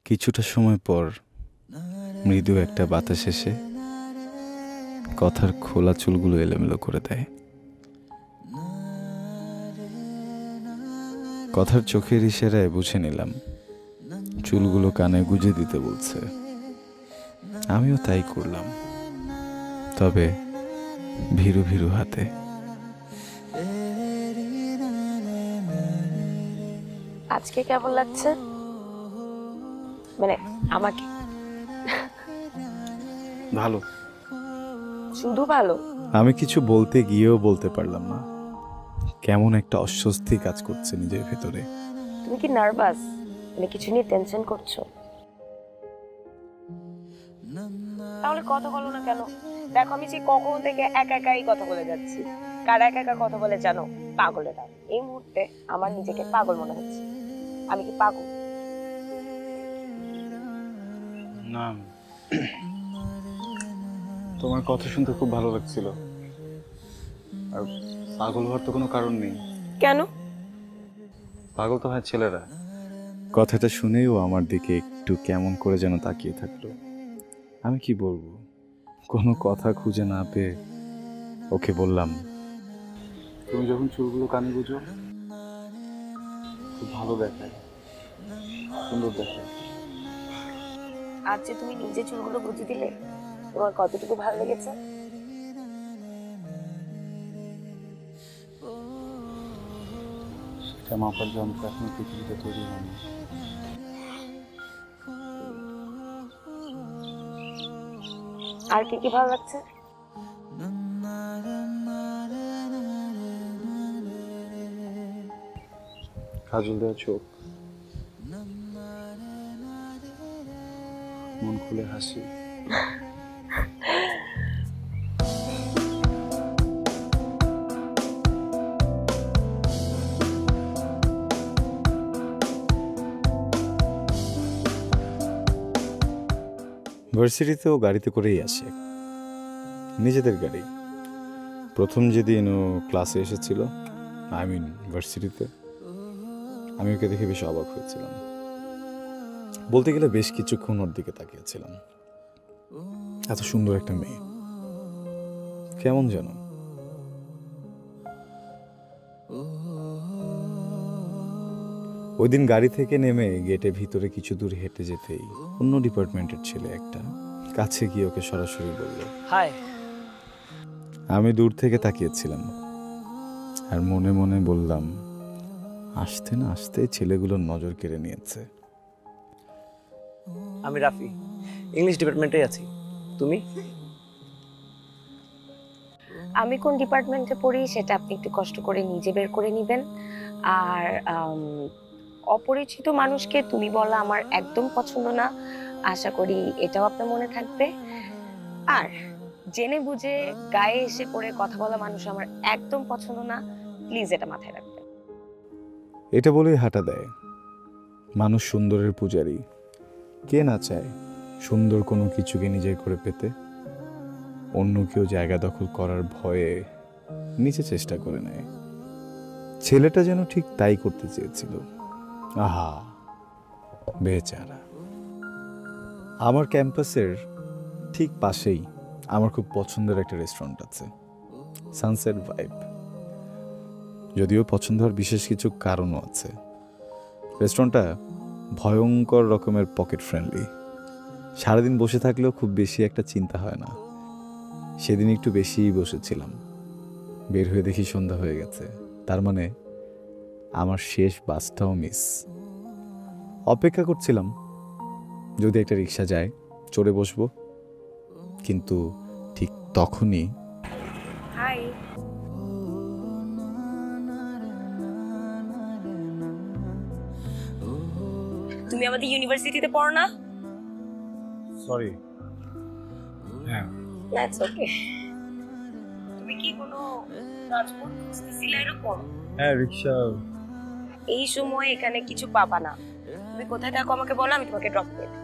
কিছুটা সময় পর মৃদু একটা বাতাস এসে কথার খোলা চুলগুলো এলোমেলো করে দেয়। কথার চোখের ইশারায় বুঝে নিলাম চুলগুলো কানে গুজে দিতে বলছে। আমিও তাই করলাম, তবে ভীরু ভীরু হাতে। আজকে কেমন লাগছে? মানে আমাকে ভালো। শুধু ভালো? আমি কিছু বলতে গিয়েও বলতে পারলাম না। কেমন একটা অস্বস্তি কাজ করছে নিজের ভেতরে। তুমি কি নার্ভাস? মানে কিছু নিয়ে টেনশন করছো? তাহলে কথা বলো না কেন? দেখো আমি যে কখন থেকে একা একাই কথা বলে যাচ্ছি। কারা একা একা কথা বলে জানো? পাগলেরা। এই মুহূর্তে আমার নিজেকে পাগল মনে হচ্ছে। আমি কি পাগল? না, তোমার কথা শুনতে খুব ভালো লাগছিল। আর পাগল হওয়ার তো কোনো কারণ নেই। কেন? পাগল তো হয় ছেলেরা। কথাটা শুনেও আমার দিকে একটু কেমন করে যেন তাকিয়ে থাকলো। আমি কি বলবো, কোনো কথা খুঁজে না পেয়ে ওকে বললাম, তুমি যখন চুলগুলো কানে গুঁজো খুব ভালো দেখায়, সুন্দর দেখায়। আজ যে তুমি নিজে চুলগুলো গুঁজে দিলে, তোমার কতটুকু ভালো লেগেছে? সেটা মাপার যন্ত্র এখন পৃথিবীতে তৈরি হয়নি। আর কি কি ভালো লাগছে? কাজল দেওয়া চোখ, মন খুলে হাসি। ভার্সিটিতেও গাড়িতে করেই আসে, নিজেদের গাড়ি। প্রথম যেদিন ও ক্লাসে এসেছিল, আই মিন ভার্সিটিতে, আমি ওকে দেখে বেশ অবাক হয়েছিলাম। বলতে গেলে বেশ কিছুক্ষণ ওর দিকে তাকিয়েছিলাম। এত সুন্দর একটা মেয়ে, কেমন যেন। ওই দিন গাড়ি থেকে নেমে গেটে ভিতরে কিছু দূর হেঁটে যেতেই অন্য ডিপার্টমেন্টের ছেলে একটা কাছে গিয়ে ওকে সরাসরি বলল হাই। আমি দূর থেকে তাকিয়েছিলাম আর মনে মনে বললাম, আসতে না আসতে ছেলেগুলোর নজর কেড়ে নিয়েছে। আমি রাফি, ইংলিশ ডিপার্টমেন্টে আছি। তুমি? আমি কোন ডিপার্টমেন্টে পড়ি সেটা আপনি একটু কষ্ট করে নিজে বের করে নেবেন। আর অপরিচিত মানুষকে তুমি বলা আমার একদম পছন্দ না। আশা করি এটাও আপনার মনে থাকবে। আর জেনে বুঝে গায়ে এসে পড়ে কথা বলা মানুষ আমার একদম পছন্দ না। প্লিজ এটা মাথায় রাখবেন। এটা বলেই হাঁটা দেয়। মানুষ সুন্দরের পূজারী, কে না চায় সুন্দর কোনো কিছুকে নিজের করে পেতে। অন্য কেউ জায়গা দখল করার ভয়ে নিচে চেষ্টা করে নেয়। ছেলেটা যেন ঠিক তাই করতে চেয়েছিল। আহা বেচারা। আমার ক্যাম্পাসের ঠিক পাশেই আমার খুব পছন্দের একটা রেস্টুরেন্ট আছে, সানসেট ভাইব। যদিও পছন্দ হওয়ার বিশেষ কিছু কারণও আছে। রেস্টুরেন্টটা ভয়ঙ্কর রকমের পকেট ফ্রেন্ডলি। সারাদিন বসে থাকলেও খুব বেশি একটা চিন্তা হয় না। সেদিন একটু বেশিই বসেছিলাম। বের হয়ে দেখি সন্ধ্যা হয়ে গেছে। তার মানে আমার শেষ বাসটাও মিস। অপেক্ষা করছিলাম যদি একটা রিক্সা যায় চড়ে বসবো, কিন্তু ঠিক তখনই হাই। তুমি আমাদের ইউনিভার্সিটিতে পড়ো না? সরি। হ্যাঁ, দ্যাটস ওকে। তুমি কি কোনো ট্রান্সপোর্ট খুঁজতেছিলে এরকম? হ্যাঁ রিক্সা। এই সময় এখানে কিছু পাবা না। তুমি কোথায় থাকো আমাকে বলো, আমি তোমাকে ড্রপ করে দেব।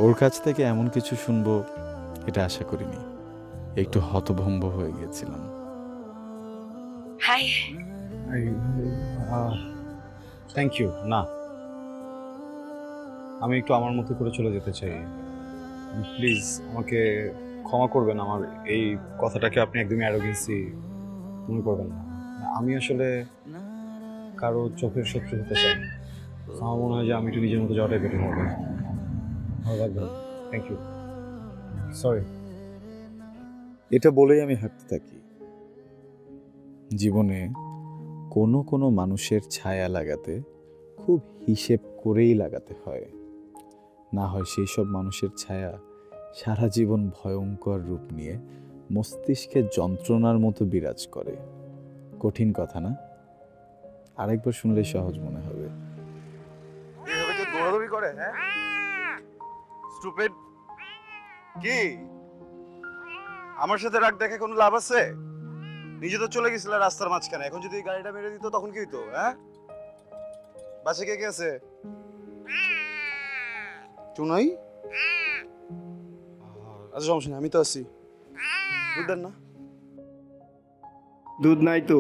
ওর কাছ থেকে এমন কিছু শুনবো এটা আশা করিনি। একটু হতভম্ব হয়ে গেছিলাম। হাই। Thank you. না, আমি একটু আমার মতো করে চলে যেতে চাই। প্লিজ আমাকে ক্ষমা করবেন, আমার এই কথাটাকে আপনি একদমই অ্যারোগেন্সি মনে করবেন না। আমি আসলে কারো চোখের শত্রু হতে চাই না। আমার মনে হয় যে আমি একটু নিজের মতো যাওয়াটাই বেটার হবে। ভালো থাকবেন। Thank you. সরি। এটা বলেই আমি হাঁটতে থাকি। জীবনে কোনো কোনো মানুষের ছায়া লাগাতে খুব হিসেব করেই লাগাতে হয়, না হয় সেই সব মানুষের ছায়া সারা জীবন ভয়ঙ্কর রূপ নিয়ে মস্তিষ্কে যন্ত্রণার মতো বিরাজ করে। কঠিন কথা না? আরেকবার শুনলে সহজ মনে হবে। এভাবে কেউ দৌড়াদৌড়ি করে? হ্যাঁ, স্টুপিড। কি আমার সাথে রাগ দেখে কোনো লাভ আছে? নিজে তো চলে গেছিল রাস্তার মাঝখানে, এখন যদি গাড়িটা মেরে দিত তখন কি হইতো? হ্যাঁ, বাসে কে কে আছে? চুনাই? আচ্ছা সমস্যা নেই, আমি তো আছি। দুধ দেন না। দুধ নাই তো।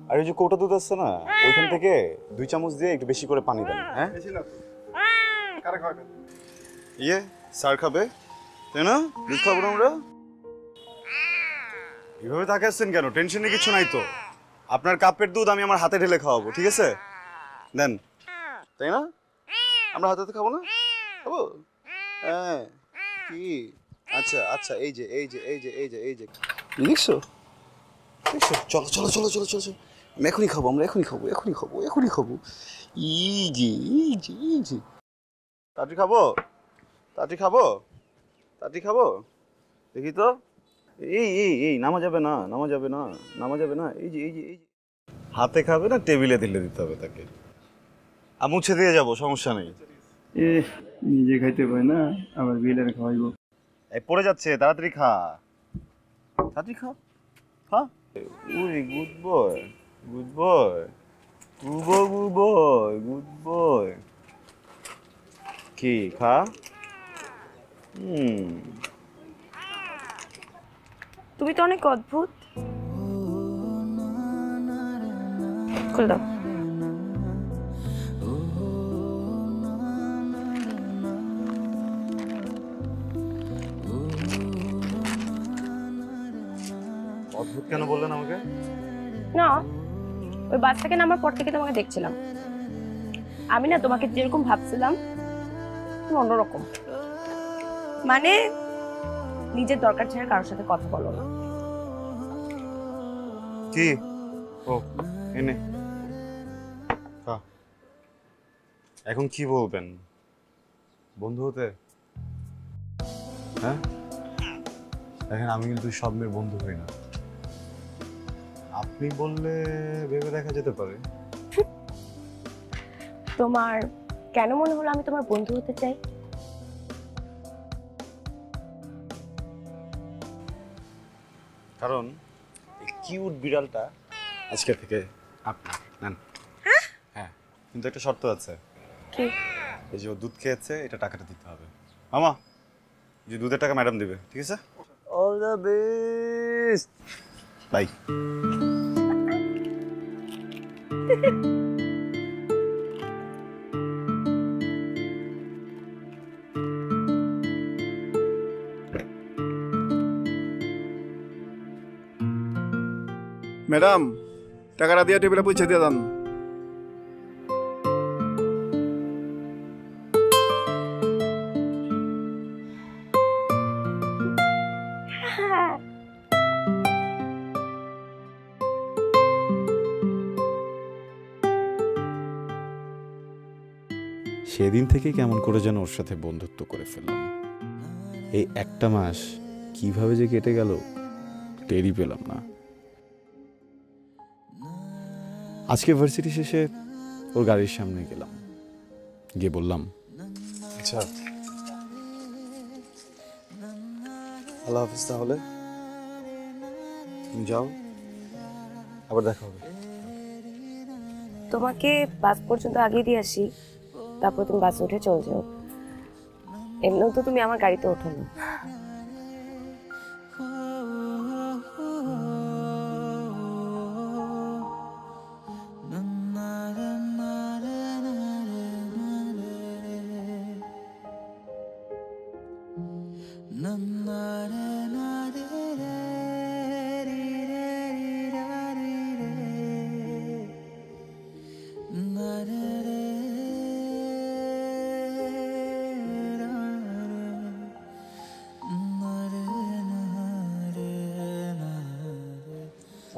আর ওই যে কৌটা দুধ আছে না, ওইখান থেকে 2 চামচ দিয়ে একটু বেশি করে পানি দেন। হ্যাঁ, কারা খাবেন? ইয়ে স্যার খাবে, তাই না? দুধ খাবো না আমরা? এভাবে তাকাচ্ছেন কেন? টেনশনে কিছু নাই তো। আপনার কাপের দুধ আমি আমার হাতে ঢেলে খাওয়াবো, ঠিক আছে? দেন, তাই না? আমরা হাতে হাতে খাবো না? খাবো? হ্যাঁ। কি? আচ্ছা আচ্ছা, এই যে এই যে এই যে এই যে এই যে দেখছো দেখছো, চলো চলো চলো চলো চলো চলো, আমি এখনই খাবো, আমরা এখনই খাবো, এখনই খাবো, এখনই খাবো। Easy easy easy. তাড়াতাড়ি খাবো, তাড়াতাড়ি খাবো, তাড়াতাড়ি খাবো। দেখি তো। এই এই এই নামা যাবে না, নামা যাবে না, নামা যাবে না। এই যে এই যে এই যে হাতে খাবে না, টেবিলে দিলে দিতে হবে তাকে। আমি মুছে দিয়ে যাবো, সমস্যা নেই। এ নিজে খাইতে পারে না, আবার বিলের খাওয়াইবো। এই পড়ে যাচ্ছে, তাড়াতাড়ি খা, তাড়াতাড়ি খা, খা। We good boy, good boy, good boy, good boy. কি খা? তুমি তো অনেক অদ্ভুত। খুলে দাও। অদ্ভুত কেন বললেন আমাকে? না, ওই বাস থেকে নামার পর থেকে তোমাকে দেখছিলাম। আমি না তোমাকে যেরকম ভাবছিলাম তুমি অন্যরকম। মানে নিজের দরকার ছাড়া কারোর সাথে কথা বলো না। কি? ও এনে খা। এখন কি বলবেন? বন্ধু হতে? হ্যাঁ, দেখেন আমি কিন্তু সব মেয়ের বন্ধু হই না। আপনি বললে ভেবে দেখা যেতে পারে। তোমার কেন মনে হলো আমি তোমার বন্ধু হতে চাই? কারণ এই কিউট বিড়ালটা আজকে থেকে আপনি নেন। হ্যাঁ, কিন্তু একটা শর্ত আছে। কি? এই যে ও দুধ খেয়েছে, এটা টাকাটা দিতে হবে। মামা, এই যে দুধের টাকা ম্যাডাম দিবে, ঠিক আছে? All the best. Bye. Madam, টাকাটা দিয়ে টেবিলে পৌঁছে দিয়ে দেন। সেদিন থেকে কেমন করে যেন ওর সাথে বন্ধুত্ব করে ফেললাম। এই একটা মাস কিভাবে যে কেটে গেল টেরই পেলাম না। আজকে ভার্সিটি শেষে ওর গাড়ির সামনে গেলাম, গিয়ে বললাম, আচ্ছা, আল্লাহ হাফিজ। তাহলে তুমি যাও, আবার দেখা হবে। তোমাকে বাস পর্যন্ত আগে দিয়ে আসি, তারপর তুমি বাসে উঠে চলে যাও। এমনিও তো তুমি আমার গাড়িতে ওঠো না।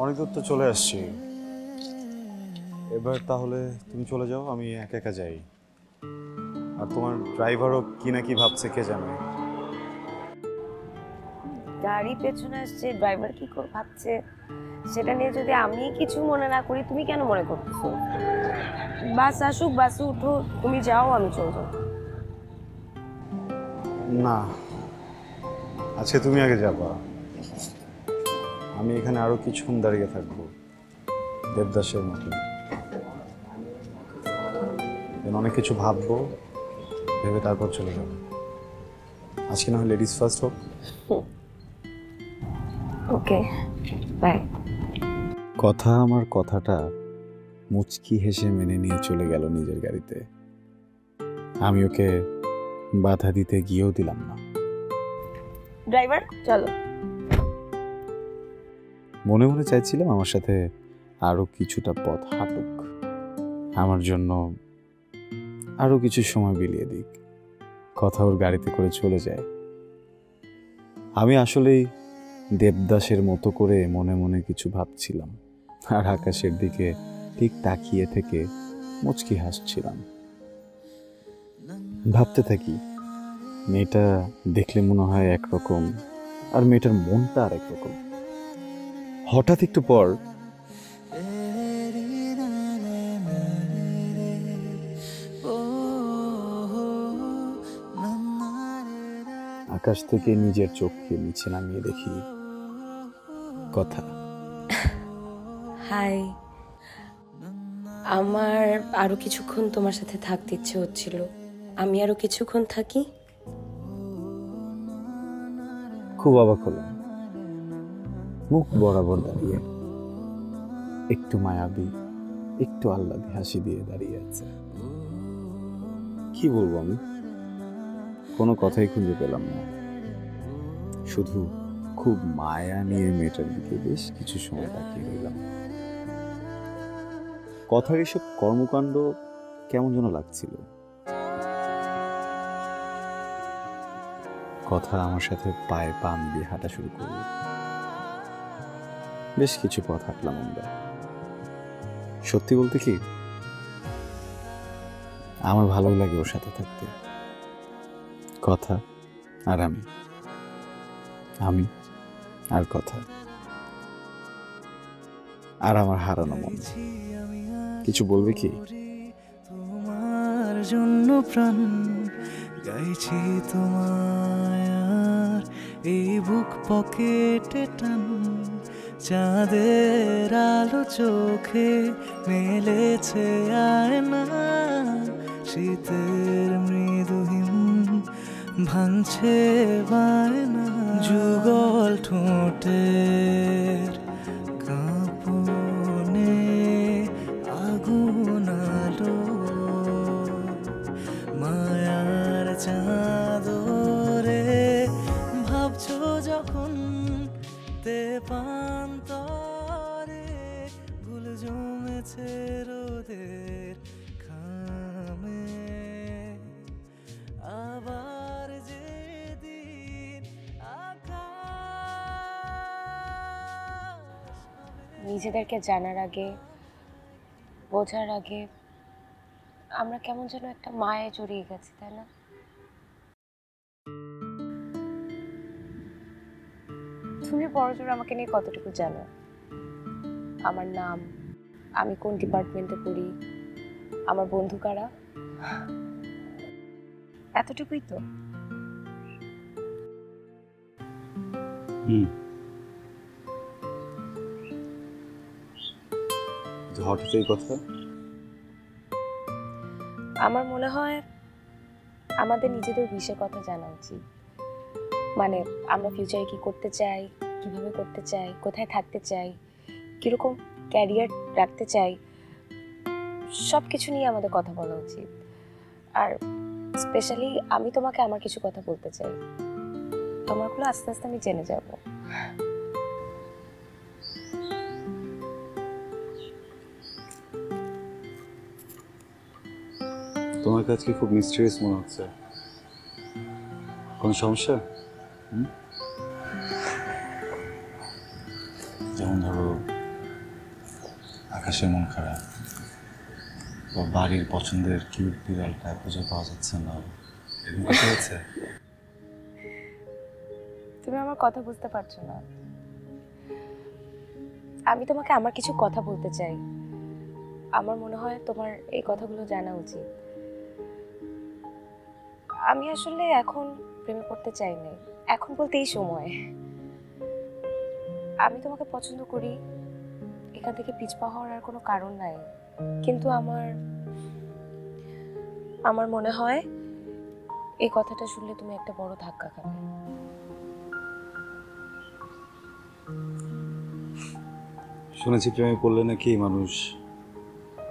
অনেক দূর তো চলে আসছি, এবার তাহলে তুমি চলে যাও, আমি একা একা যাই। আর তোমার ড্রাইভারও কি না কি ভাবছে কে জানে। গাড়ি পেছনে আসছে, ড্রাইভার কি করে ভাবছে সেটা নিয়ে যদি আমি কিছু মনে না করি, তুমি কেন মনে করতেছো? বাস আসুক, বাসে উঠো, তুমি যাও, আমি চলে যাবো। না, আজকে তুমি আগে যাবা, আমি এখানে আরো কিছুক্ষণ দাঁড়িয়ে থাকবো দেবদাসের মতো। অনেক কিছু ভাববো, ভেবে তারপর চলে যাবো। আজকে না হয় লেডিস ফার্স্ট হোক। ওকে, বাই। কথা আমার কথাটা মুচকি হেসে মেনে নিয়ে চলে গেল নিজের গাড়িতে। আমি ওকে বাধা দিতে গিয়েও দিলাম না। ড্রাইভার চলো। মনে মনে চাইছিলাম আমার সাথে আরো কিছুটা পথ হাঁটুক, আমার জন্য আরো কিছু সময় বিলিয়ে দিক। কথা ওর গাড়িতে করে চলে যায়। আমি আসলেই দেবদাসের মতো করে মনে মনে কিছু ভাবছিলাম, আর আকাশের দিকে ঠিক তাকিয়ে থেকে মুচকি হাসছিলাম। ভাবতে থাকি, মেয়েটা দেখলে মনে হয় একরকম, আর মেয়েটার মনটা আর একরকম। হঠাৎ একটু পর আকাশ থেকে নিজের চোখকে নিচে নামিয়ে দেখি কথা। হাই, আমার আরো কিছুক্ষণ তোমার সাথে থাকতে ইচ্ছে হচ্ছিল। আমি আরো কিছুক্ষণ থাকি। খুব অবাক হলাম, মুখ বরাবর দাঁড়িয়ে, একটু মায়াবী, একটু আহ্লাদী হাসি দিয়ে দাঁড়িয়ে আছে। কি বলবো আমি, কোনো কথাই খুঁজে পেলাম না। শুধু খুব মায়া নিয়ে মেয়েটার দিকে বেশ কিছু সময় তাকিয়ে রইলাম। কথার এসব কর্মকাণ্ড কেমন যেন লাগছিল। কথা আমার সাথে পায়ে পা মিলিয়ে হাঁটা শুরু করল। বেশ কিছু পথ হাঁটলাম আমরা। সত্যি বলতে কি, আমার ভালোই লাগে ওর সাথে থাকতে। কথা আর আমি, আমি আর কথা, আর আমার হারানো মন। কিছু বলবে কি? তোমার জন্য প্রাণ গাইছি তোমায়, আর এই বুক পকেটে টান। চাঁদের আলো চোখে মেলেছে আয়না, শীতের মৃদুহীন ভাঙছে বায়না। যুগল ঠোঁটের কাঁপনে আগুন আলো, মায়ার চাদরে ভাবছো যখন তেপান্তরে। ভুল জমেছে রোদের খামে, আবার যেদিন নিজেদেরকে জানার আগে, বোঝার আগে আমরা কেমন যেন একটা মায়ে জড়িয়ে গেছি, তাই না? তুমি বড়জোর আমাকে নিয়ে কতটুকু জানো? আমার নাম, আমি কোন ডিপার্টমেন্টে পড়ি, আমার বন্ধু কারা, এতটুকুই তো। হঠাৎ এই কথা? আমার মনে হয় আমাদের নিজেদের বিষয়ে কথা জানা উচিত। মানে আমরা ফিউচারে কি করতে চাই, কিভাবে করতে চাই, কোথায় থাকতে চাই, কিরকম ক্যারিয়ার রাখতে চাই, সব কিছু নিয়ে আমাদের কথা বলা উচিত। আর স্পেশালি আমি তোমাকে আমার কিছু কথা বলতে চাই। তোমারগুলো আস্তে আস্তে আমি জেনে যাব। তোমার কাছে খুব মিস্টেরিয়াস মনে হচ্ছে। কোনো সমস্যা? যেমন ধরো আকাশের মন খারাপ, বা বাড়ির পছন্দের কিউট বিড়ালটা খুঁজে পাওয়া যাচ্ছে না, এরকম কিছু হয়েছে? তুমি আমার কথা বুঝতে পারছো না। আমি তোমাকে আমার কিছু কথা বলতে চাই। আমার মনে হয় তোমার এই কথাগুলো জানা উচিত। আমি আসলে এখন প্রেমে পড়তে চাই না, এখন বলতে এই সময়। আমি তোমাকে পছন্দ করি, এখান থেকে পিছপা হওয়ার আর কোনো কারণ নাই। কিন্তু আমার মনে হয় এই কথাটা শুনলে তুমি একটা বড় ধাক্কা খাবে। শুনেছি প্রেমে পড়লে নাকি মানুষ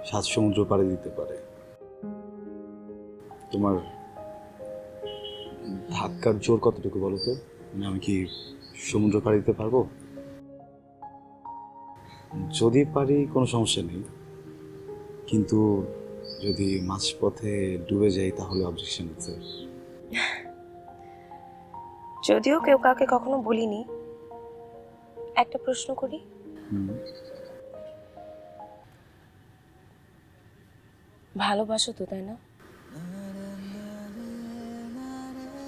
7 সমুদ্র পাড়ি দিতে পারে। তোমার ধাক্কার জোর কতটুকু বলো তো? মানে আমি কি সমুদ্র পাড়ি দিতে পারবো? যদি পারি কোনো সমস্যা নেই, কিন্তু যদি মাঝপথে ডুবে যাই তাহলে অবজেকশন আছে। যদিও কেউ কাউকে কখনো বলিনি, একটা প্রশ্ন করি। ভালোবাসো তো, তাই না?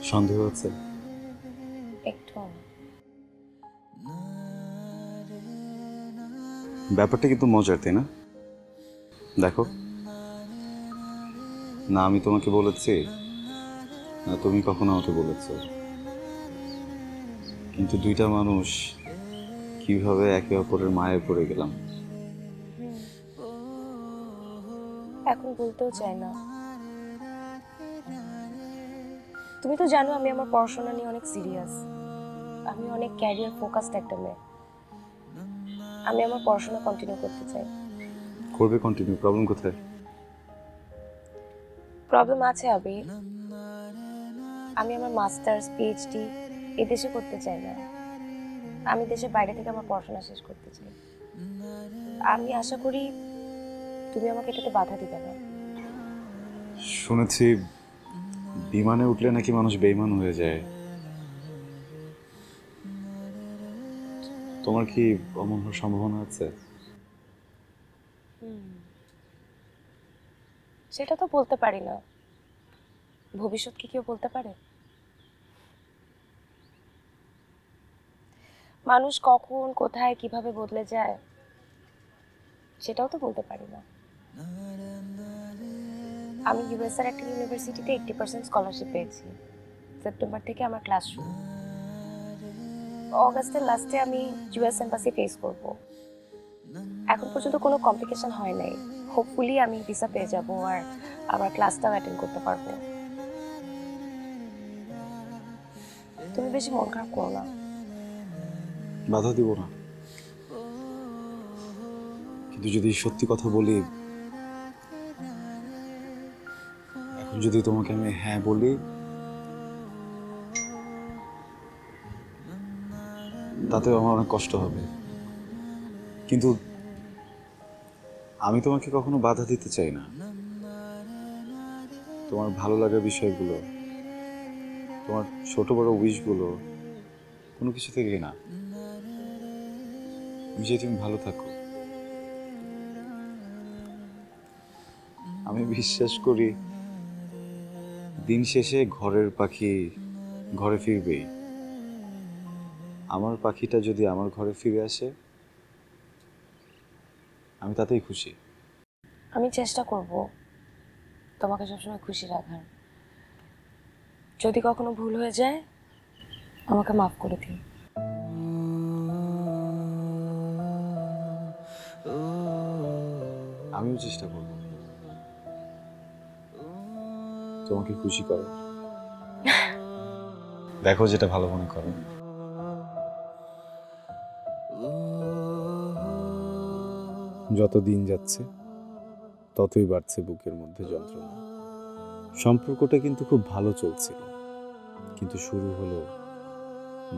সন্দেহ আছে? একটু। ব্যাপারটা কিন্তু মজার, তাই না? দেখো, না আমি তোমাকে বলেছি, না তুমি কখনো আমাকে বলেছো, কিন্তু দুইটা মানুষ কিভাবে একে অপরের মায়ে পড়ে গেলাম। এখন বলতেও চাই না। তুমি তো জানো আমি আমার পড়াশোনা নিয়ে অনেক সিরিয়াস। আমি অনেক ক্যারিয়ার ফোকাসড একটা মেয়ে। আমি আমার পড়াশোনা কন্টিনিউ করতে চাই। করবে কন্টিনিউ, প্রবলেম কোথায়? প্রবলেম আছে আবি। আমি আমার মাস্টার্স পিএইচডি এই দেশে করতে চাই না। আমি দেশের বাইরে থেকে আমার পড়াশোনা শেষ করতে চাই। আমি আশা করি তুমি আমাকে এটাতে বাধা দিবে না। শুনেছি বিমানে উঠলে নাকি মানুষ বেঈমান হয়ে যায়। তোমার কি অমন হওয়ার সম্ভাবনা আছে? সেটা তো বলতে পারি না। ভবিষ্যৎ কি কেউ বলতে পারে? মানুষ কখন কোথায় কিভাবে বদলে যায় সেটাও তো বলতে পারি না। আমি ইউএস এর একটা ইউনিভার্সিটিতে 80% স্কলারশিপ পেয়েছি। সেপ্টেম্বর থেকে আমার ক্লাস শুরু। অগাস্টের লাস্টে আমি ইউএস এম্বাসি ফেস করব। এখন পর্যন্ত কোনো কমপ্লিকেশন হয় নাই। হোপফুলি আমি ভিসা পেয়ে যাব আর আমার ক্লাসটাও অ্যাটেন্ড করতে পারবো। তুমি বেশি মন খারাপ করো না। বাধা দিব না, কিন্তু যদি সত্যি কথা বলি, এখন যদি তোমাকে আমি হ্যাঁ বলি, তাতেও আমার অনেক কষ্ট হবে। কিন্তু আমি তোমাকে কখনো বাধা দিতে চাই না। তোমার ভালো লাগার বিষয়গুলো, তোমার ছোট বড় উইশগুলো, কোনো কিছু থেকে না। আমি চাই তুমি ভালো থাকো। আমি বিশ্বাস করি দিন শেষে ঘরের পাখি ঘরে ফিরবেই। আমার পাখিটা যদি আমার ঘরে ফিরে আসে, আমি তাতেই খুশি। আমি চেষ্টা করব তোমাকে সবসময় খুশি রাখার। যদি কখনো ভুল হয়ে যায় আমাকে মাফ করে দিও। আমিও চেষ্টা করব তোমাকে খুশি করো। দেখো যেটা ভালো মনে করো। যত দিন যাচ্ছে ততই বাড়ছে বুকের মধ্যে যন্ত্রণা। সম্পর্কটা কিন্তু খুব ভালো চলছিল, কিন্তু শুরু হলো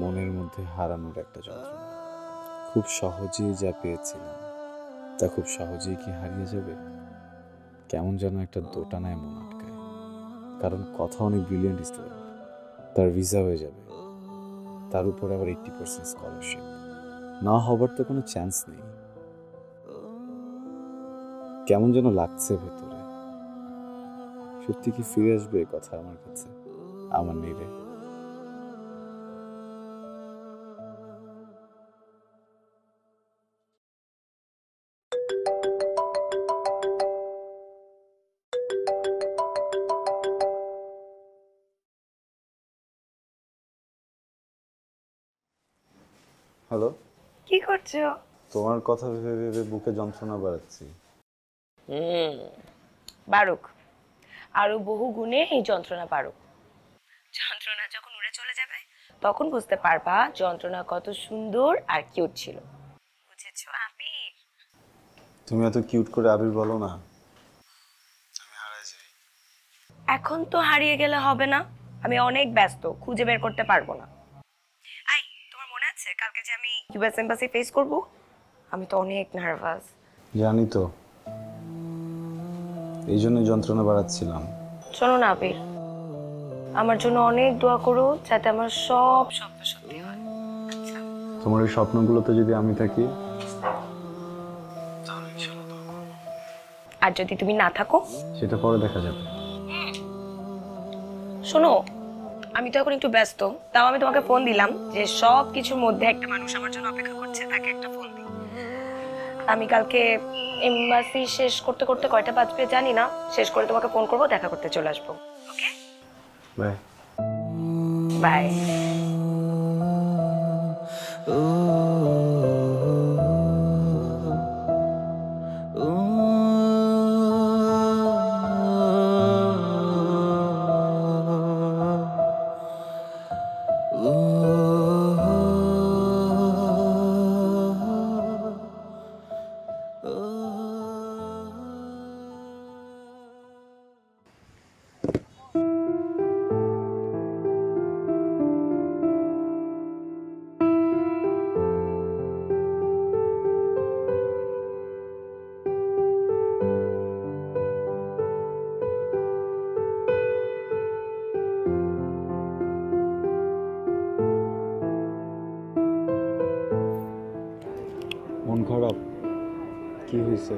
মনের মধ্যে হারানোর একটা যন্ত্রণা। খুব সহজেই যা পেয়েছিলাম তা খুব সহজেই কি হারিয়ে যাবে? কেমন যেন একটা দোটানায় মন আটকায়। কারণ কথা অনেক ব্রিলিয়েন্ট স্টুডেন্ট, তার ভিসা হয়ে যাবে, তার উপর আবার 80% স্কলারশিপ। না হবার তো কোনো চান্স নেই। কেমন যেন লাগছে ভেতরে। সত্যি কি ফিরে আসবে এ কথা আমার কাছে? আমার নেই রে। হ্যালো, কি করছো? তোমার কথা ভেবে ভেবে বুকে যন্ত্রণা বাড়াচ্ছি। বারুক, আরো বহু গুণে এই যন্ত্রণা বারুক। যন্ত্রণা যখন উড়ে চলে যাবে তখন বুঝতে পারবা যন্ত্রণা কত সুন্দর আর কিউট ছিল। বুঝেছো আবির? তুমি এত কিউট করে আবির বলো না। এখন তো হারিয়ে গেলে হবে না, আমি অনেক ব্যস্ত, খুঁজে বের করতে পারবো না। আই, তোমার মনে আছে কালকে যে আমি ইউএস এম্বাসি ফেস করব? আমি তো অনেক নার্ভাস। জানি তো, এই জন্য যন্ত্রণা বাড়াচ্ছিলাম। শোনো না আবির, আমার জন্য অনেক দোয়া করো যাতে আমার সব স্বপ্ন সত্যি হয়। তোমার এই স্বপ্নগুলোতে যদি আমি থাকি, আর যদি তুমি না থাকো? সেটা পরে দেখা যাবে। শোনো, আমি তো এখন একটু ব্যস্ত, তাও আমি তোমাকে ফোন দিলাম যে সব কিছুর মধ্যে একটা মানুষ আমার জন্য অপেক্ষা করছে, তাকে একটা ফোন দিই। আমি কালকে এমবাসি শেষ করতে করতে কয়টা বাজবে জানি না, শেষ করে তোমাকে ফোন করবো, দেখা করতে চলে আসবো। ওকে, বাই। বাই। মন খারাপ? কি হয়েছে?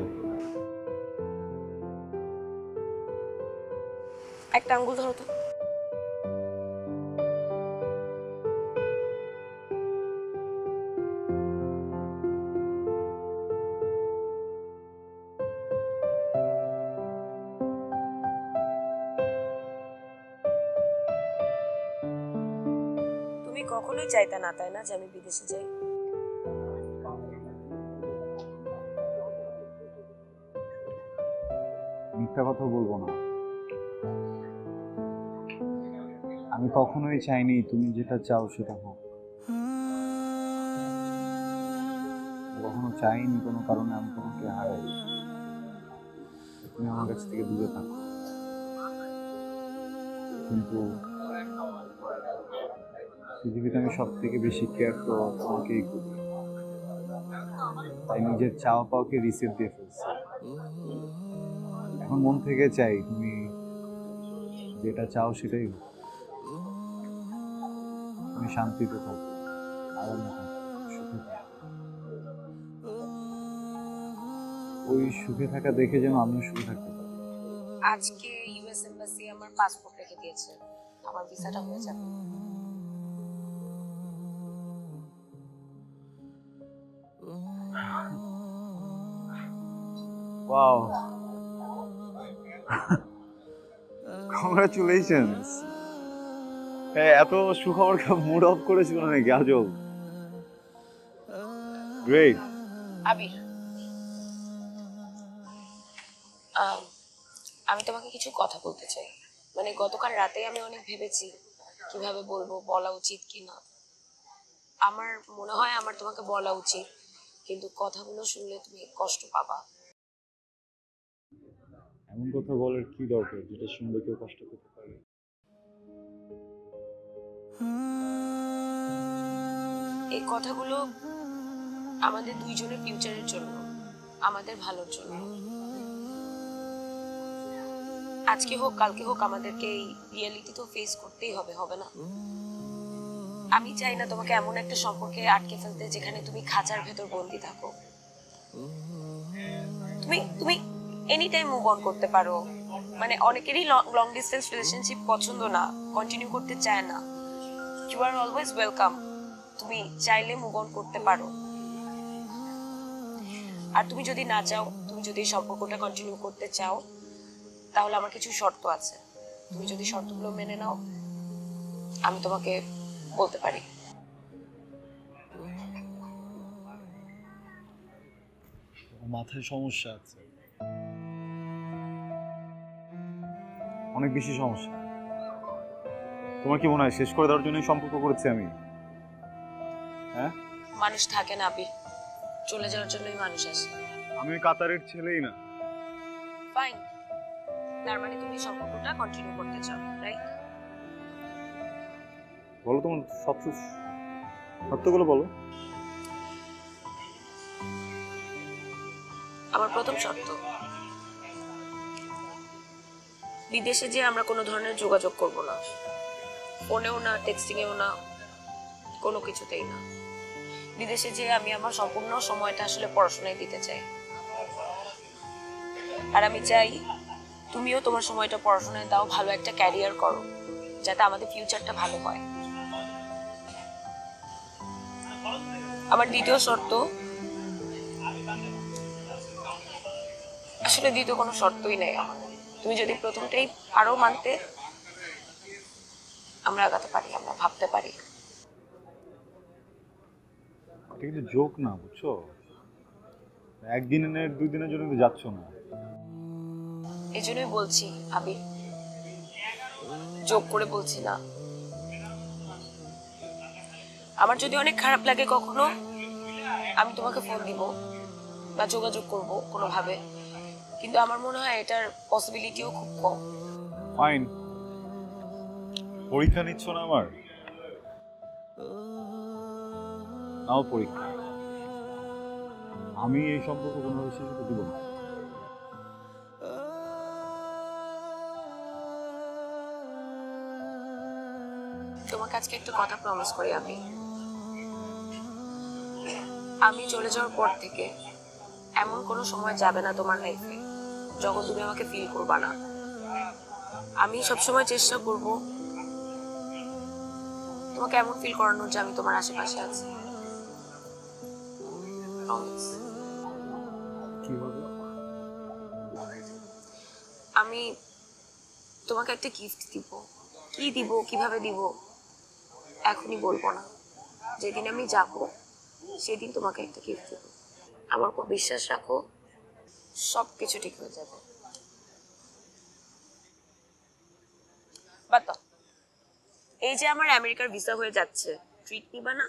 একটা আঙ্গুল ধরো তো। তুমি কখনোই চাইতে না, তাই না, যে আমি বিদেশে যাই? মিথ্যা কথা বলবো না। আমি কখনোই চাইনি তুমি যেটা চাও সেটা হোক। কখনো চাইনি কোনো কারণে আমি তোমাকে হারাই। তুমি আমার কাছ থেকে দূরে থাকো, কিন্তু পৃথিবীতে আমি সব থেকে বেশি কেয়ার তো তোমাকেই করি। তাই নিজের চাওয়া পাওয়াকে রিসিভ দিয়ে ফেলছি। এখন মন থেকে চাই তুমি যেটা চাও সেটাই হোক। তুমি শান্তিতে থাকো, আরামে থাকো, সুখে থাকো। ওই সুখে থাকা দেখে যেন আমিও সুখে থাকতে পারি। আজকে ইউএস এম্বাসি আমার পাসপোর্ট রেখে দিয়েছে, আমার ভিসাটা হয়ে যাবে। Wow, congratulations. এত সুখবর মুড অফ করেছিল নাকি? আজব। গ্রেট। আবির, আমি তোমাকে কিছু কথা বলতে চাই। মানে গতকাল রাতে আমি অনেক ভেবেছি কিভাবে বলবো, বলা উচিত কিনা। আমার মনে হয় আমার তোমাকে বলা উচিত, কিন্তু কথাগুলো শুনলে তুমি কষ্ট পাবা। এমন কথা বলার কি দরকার যেটা শুনলে কেউ কষ্ট পেতে পারে? এই কথাগুলো আমাদের দুইজনের ফিউচারের জন্য, আমাদের ভালোর জন্য। আজকে হোক কালকে হোক আমাদেরকে এই রিয়েলিটি তো ফেস করতেই হবে, হবে না? আমি চাই না তোমাকে এমন একটা সম্পর্কে আটকে ফেলতে যেখানে তুমি খাঁচার ভেতর বন্দি থাকো। তুমি তুমি এনি টাইম মুভ অন করতে পারো। মানে অনেকেরই লং ডিস্টেন্স রিলেশনশিপ পছন্দ না, কন্টিনিউ করতে চায় না। You are always welcome. তুমি চাইলে মুভ অন করতে পারো। আর তুমি যদি না চাও, তুমি যদি এই সম্পর্কটা কন্টিনিউ করতে চাও, তাহলে আমার কিছু শর্ত আছে। তুমি যদি শর্তগুলো মেনে নাও, আমি তোমাকে বলতে পারি। মাথায় সমস্যা আছে, অনেক বেশি সমস্যা। তোমার কি মনে হয় শেষ করে দেওয়ার জন্যই সম্পর্ক করেছি আমি? হ্যাঁ, মানুষ থাকে না আবির, চলে যাওয়ার জন্যই মানুষ আসে। আমি ওই কাতারের ছেলেই না। ফাইন, তার মানে তুমি সম্পর্কটা কন্টিনিউ করতে চাও, রাইট? বলো তোমার সত্যগুলো বলো। আমার প্রথম শর্ত, বিদেশে যে আমরা কোনো ধরনের যোগাযোগ করব না, ফোনেও না, টেক্সটিং এও না, কোনো কিছুতেই না। বিদেশে যে আমি আমার সম্পূর্ণ সময়টা আসলে পড়াশোনায় দিতে চাই। আর আমি চাই তুমিও তোমার সময়টা পড়াশোনায় দাও, ভালো একটা ক্যারিয়ার করো, যাতে আমাদের ফিউচারটা ভালো হয়। আমার দ্বিতীয় শর্ত, আসলে দ্বিতীয় কোনো শর্তই নেই আমার। তুমি যদি প্রথমটাই আরো মানতে, আমরা আগাতে পারি, আমরা ভাবতে পারি। এটা কিন্তু জোক না, বুঝছো? একদিনের 2 দিনের জন্য কিন্তু যাচ্ছ না। এই জন্যই বলছি আবির, যোগ করে বলছি না। আমার যদি অনেক খারাপ লাগে কখনো, আমি তোমাকে ফোন দিব বা যোগাযোগ করব কোনোভাবে, কিন্তু আমার মনে হয় এটার পসিবিলিটিও খুব কম। ফাইন, পরীক্ষা নিচ্ছ না আমার? নাও পরীক্ষা। আমি এই সম্পর্ক কোনোভাবে শেষ হতে দিব না। তোমাকে আজকে একটা কথা প্রমিস করি আমি চলে যাওয়ার পর থেকে এমন কোনো সময় যাবে না তোমার লাইফে যখন তুমি আমাকে ফিল করবা না। আমি সবসময় চেষ্টা করব তোমাকে এমন ফিল করানোর যে আমি তোমার আশেপাশে আছি। Promise. কিভাবে? আমি তোমাকে একটা গিফট দিব। কি দিব, কিভাবে দিব এখনই বলবো না। যেদিন আমি যাব সেদিন তোমাকে একটা গিফট দেব। আমার উপর বিশ্বাস রাখো, সবকিছু ঠিক হয়ে যাবে। বাট এই যে আমার আমেরিকার ভিসা হয়ে যাচ্ছে, ট্রিট নিবা না?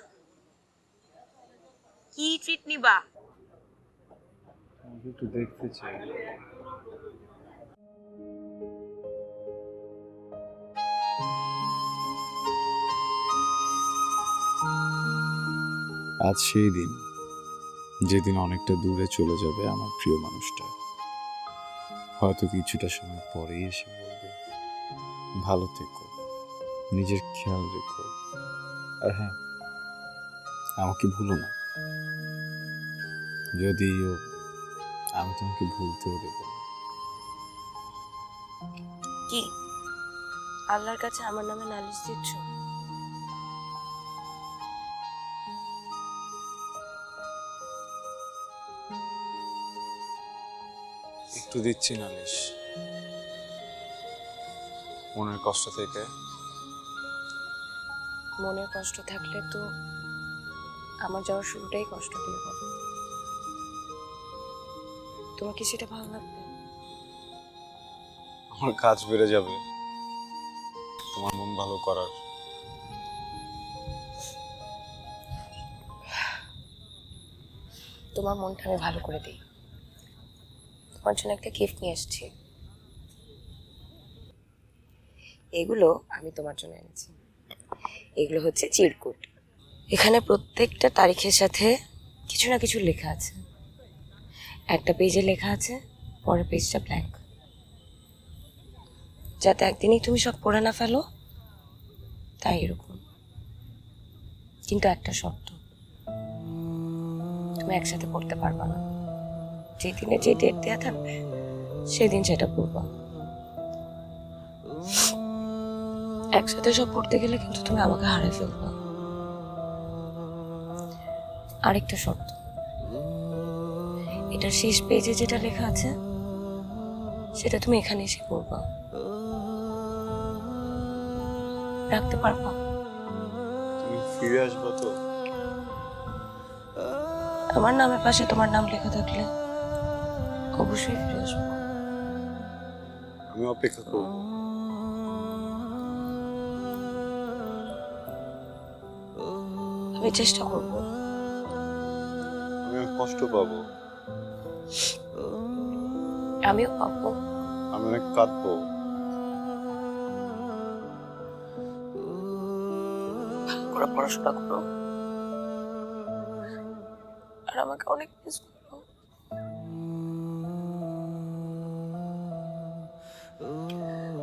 কি ট্রিট নিবা? আমাকে একটু দেখতে চাই। আজ সেই দিন যেদিন অনেকটা দূরে চলে যাবে আমার প্রিয় মানুষটা। হয়তো কিছুটা সময় পরেই এসে বলবে, ভালো থেকো, নিজের খেয়াল রেখো, আর হ্যাঁ, আমাকে ভুলো না। যদিও আমি তোমাকে ভুলতেও দেব না। কি আল্লাহর কাছে আমার নামে নালিশ দিচ্ছ? একটু দিচ্ছি নালিশ, মনের কষ্ট থেকে। মনের কষ্ট থাকলে তো আমার যাওয়ার শুরুটাই কষ্ট দিয়ে হবে। তোমার কি সেটা ভালো লাগবে? আমার কাজ বেড়ে যাবে তোমার মন ভালো করার। তোমার মনটা আমি ভালো করে দিই। তোমার জন্য একটা গিফট নিয়ে এসেছি। এগুলো আমি তোমার জন্য এনেছি। এগুলো হচ্ছে চিরকুট। এখানে প্রত্যেকটা তারিখের সাথে কিছু না কিছু লেখা আছে। একটা পেজে লেখা আছে, পরের পেজটা ব্ল্যাঙ্ক, যাতে একদিনই তুমি সব পড়ে না ফেলো, তাই এরকম। কিন্তু একটা শর্ত, তুমি একসাথে পড়তে পারবা না। যে দিনে যে ডেট দেওয়া থাকবে সেদিন সেটা পড়বা। একসাথে সব পড়তে গেলে কিন্তু তুমি আমাকে হারিয়ে ফেলবা। আরেকটা শর্ত, এটার শেষ পেজে যেটা লেখা আছে সেটা তুমি এখানে এসে পড়বা। রাখতে পারবা? তুমি ফিরে আসবো তো? আমার নামের পাশে তোমার নাম লেখা থাকলে অবশ্যই ফিরে আসবো। আমি অপেক্ষা করবো। আমি চেষ্টা করব। আমি অনেক কষ্ট পাবো, আমিও পাবো। আমি অনেক কাঁদবো। ভালো করে পড়াশোনা করো আর আমাকে অনেক মিস করো।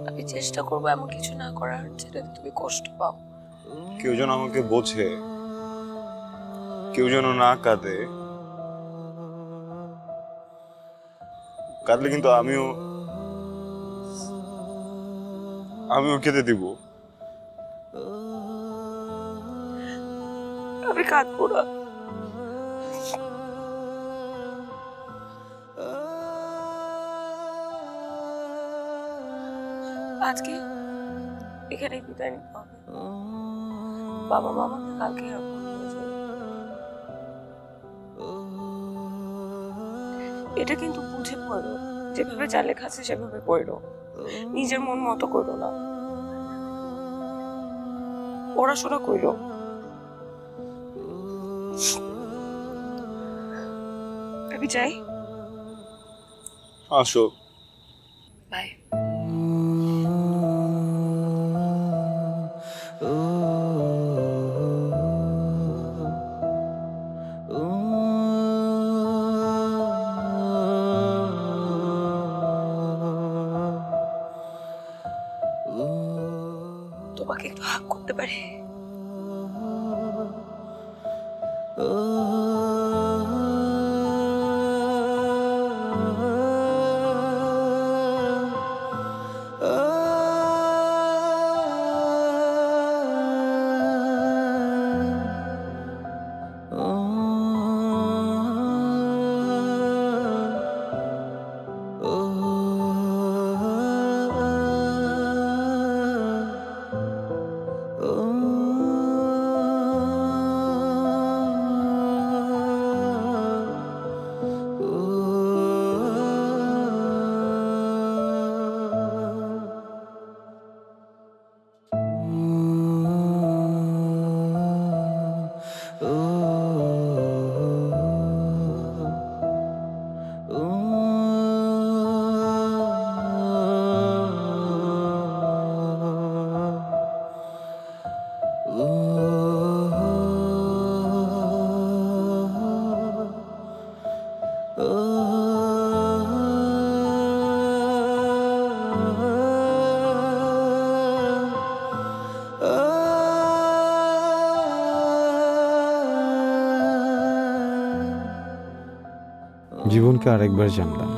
আমি চেষ্টা করবো এমন কিছু না করার যেটাতে তুমি কষ্ট পাও। কেউ যেন আমাকে বোঝে, কেউ যেন না কাঁদে। কাঁদলে কিন্তু আমিও কেঁদে দিব। আমি কাঁদবো না। আজকে এখানে বিদায় নিতে হবে। বাবা মা আমাকে কালকে এরকম নিয়ে যাবে। এটা কিন্তু বুঝে পড়ো, যেভাবে যা লেখা আছে সেভাবে পড়ো, নিজের মন মতো করো না। পড়াশোনা করো। আমি চাই। আসো। বাই। তোমাকে একটু হাক করতে পারি? জীবনকে আরেকবার জানলাম,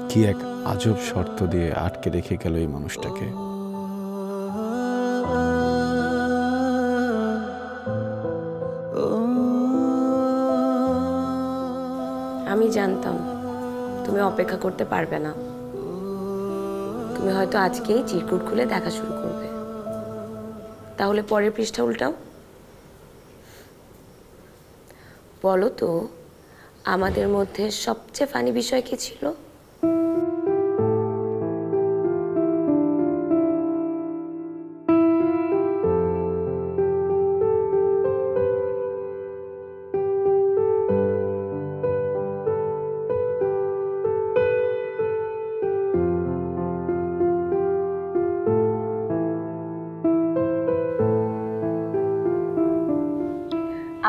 কি এক আজব শর্ত দিয়ে আটকে রেখে গেল এই মানুষটাকে। আমি জানতাম তুমি অপেক্ষা করতে পারবে না। তুমি হয়তো আজকেই চিরকুট খুলে দেখা শুরু করবে। তাহলে পরের পৃষ্ঠা উল্টাও। বলো তো, আমাদের মধ্যে সবচেয়ে ফানি বিষয় কি ছিল?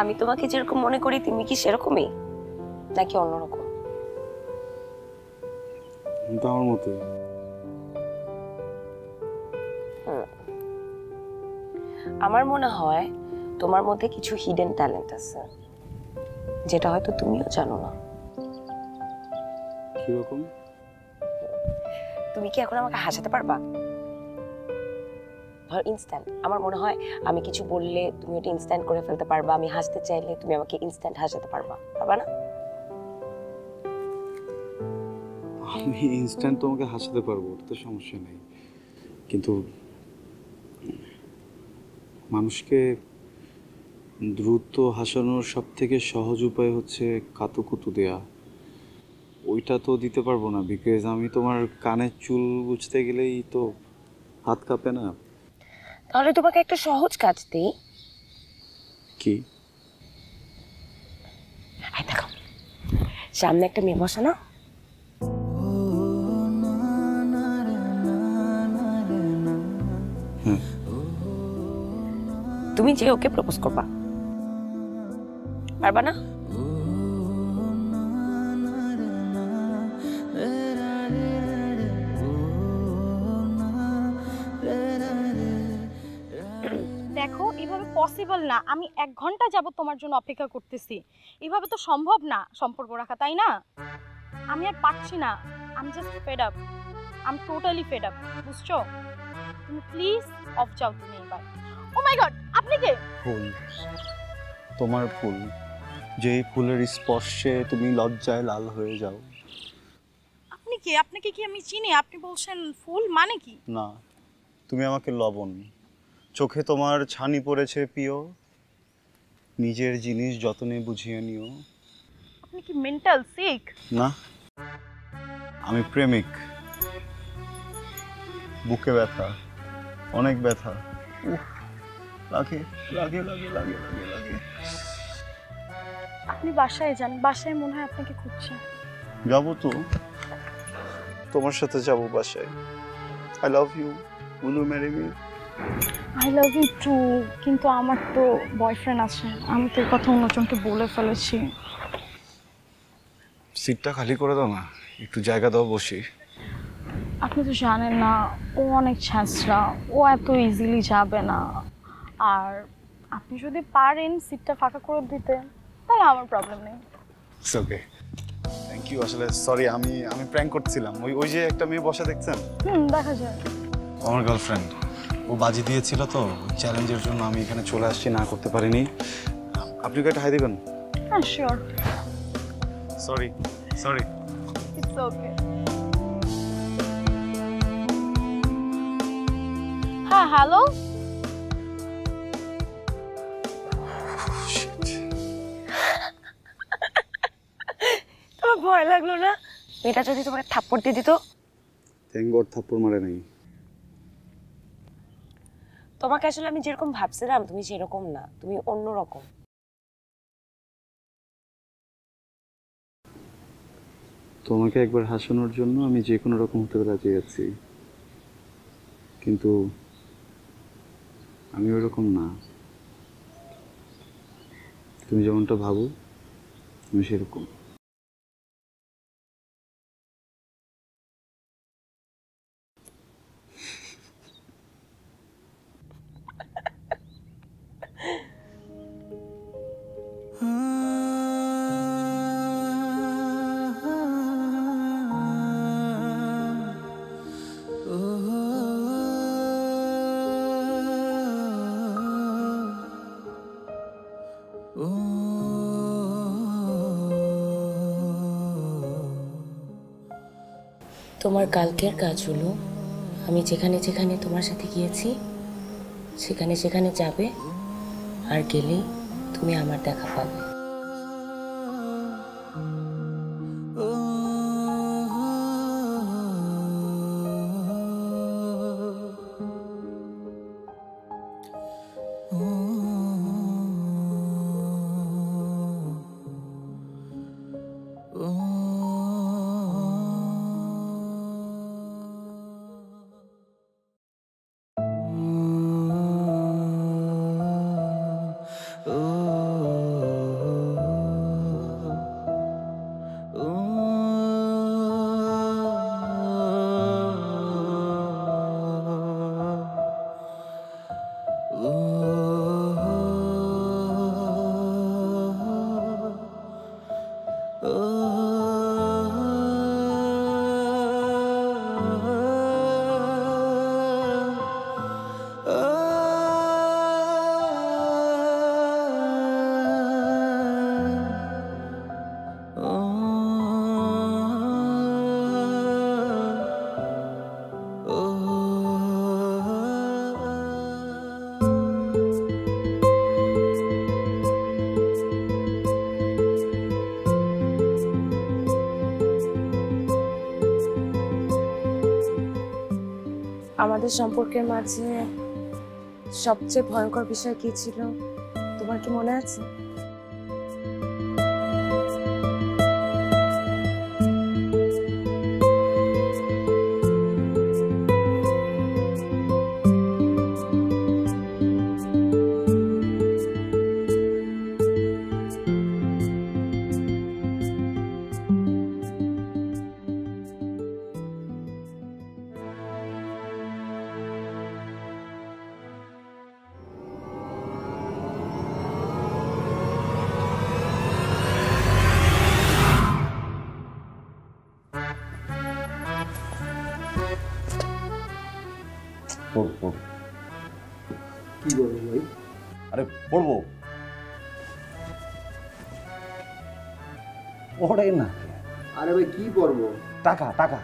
আমি তোমাকে যেরকম মনে করি তুমি কি সেরকমই নাকি অন্যরকম? কিন্তু আমার মতোই। আমার মনে হয় তোমার মধ্যে কিছু হিডেন ট্যালেন্ট আছে যেটা হয়তো তুমিও জানো না। কিরকম? তুমি কি এখন আমাকে হাসাতে পারবা? ধর ইনস্ট্যান্ট, আমার মনে হয় আমি কিছু বললে তুমি ওটা ইনস্ট্যান্ট করে ফেলতে পারবা, আমি হাসতে চাইলে তুমি আমাকে ইনস্ট্যান্ট হাসাতে পারবা, পারবা না? আমি ইনস্ট্যান্ট তোমাকে হাসাতে পারবো, ওটাতে সমস্যা নেই, কিন্তু মানুষকে দ্রুত হাসানোর সব থেকে সহজ উপায় হচ্ছে কাতুকুতু দেয়া। ওইটা তো দিতে পারবো না, বিকজ আমি তোমার কানের চুল বুঝতে গেলেই তো হাত কাঁপে না। তাহলে তোমাকে একটা সহজ কাজ দিই। কি? এই দেখো, সামনে একটা মেয়ে বসে না, তুমি যে ওকে প্রপোজ করবা, পারবা না? দেখো এভাবে পসিবল না, আমি 1 ঘন্টা যাবত তোমার জন্য অপেক্ষা করতেছি, এভাবে তো সম্ভব না সম্পর্ক রাখা, তাই না? আমি আর পারছি না, আমি জাস্ট ফেড আপ, আমি টোটালি ফেড আপ, বুঝছো? তুমি প্লিজ অফ যাও তুমি এবার। ও মাই গড, আপনি কে? ফুল, তোমার ফুল, যেই ফুলের স্পর্শে তুমি লজ্জায় লাল হয়ে যাও। আপনি কে? আপনাকে কি আমি চিনি? আপনি বলছেন ফুল, মানে কি? না, তুমি আমাকে লবণ। চোখে তোমার ছানি পড়েছে প্রিয়, নিজের জিনিস যতনে বুঝিয়ে নিও। আপনি কি মেন্টাল সিক? না, আমি প্রেমিক। বুকে ব্যথা, অনেক ব্যথা, উফ, লাগে লাগে লাগে লাগে লাগে লাগে। আপনি বাসায় যান, বাসায় মনে হয় আপনাকে খুঁজছে। যাবো তো, তোমার সাথে যাবো বাসায়। I love you, will you marry me? I love you too, কিন্তু আমার তো বয়ফ্রেন্ড আছে, আমি তো এই কথা অন্যজনকে বলে ফেলেছি। সিটটা খালি করে দাও না, একটু জায়গা দাও বসি। আপনি তো জানেন না, ও অনেক ছ্যাঁচড়া, ও এত ইজিলি যাবে না। আর আপনি যদি পারেন সিটটা ফাঁকা করে দিতে, তাহলে আমার প্রবলেম নেই। It's okay, thank you. আসলে সরি, আমি প্র্যাঙ্ক করছিলাম। ওই যে একটা মেয়ে বসা দেখছেন, দেখা যায়। আমার গার্লফ্রেন্ড। ও বাজি দিয়েছিল তো, চ্যালেঞ্জের জন্য আমি এখানে চলে আসছি, না করতে পারিনি। আপনি কি একটা হাই দিবেন? হ্যাঁ sure, sorry sorry. It's okay. হ্যাঁ হ্যালো, তোমার ভয় লাগলো না মেয়েটা যদি তোমাকে থাপ্পড় দিয়ে দিত? থ্যাংক গড থাপ্পড় মারে নাই। তোমাকে আসলে আমি যেরকম ভাবছিলাম তুমি সেরকম না, তুমি অন্যরকম। তোমাকে একবার হাসানোর জন্য আমি যে কোনো রকম হতে রাজি আছি, কিন্তু আমি ওরকম না। তুমি যেমনটা ভাবো আমি সেরকম। তোমার কালকের কাজ হলো আমি যেখানে যেখানে তোমার সাথে গিয়েছি সেখানে সেখানে যাবে, আর গেলেই তুমি আমার দেখা পাবে। Oh আমাদের সম্পর্কের মাঝে সবচেয়ে ভয়ঙ্কর বিষয় কি ছিল তোমার কি মনে আছে? কি করবো ভাই? আরে পড়বো ওটাই না। আরে ভাই কি পড়বো? টাকা টাকা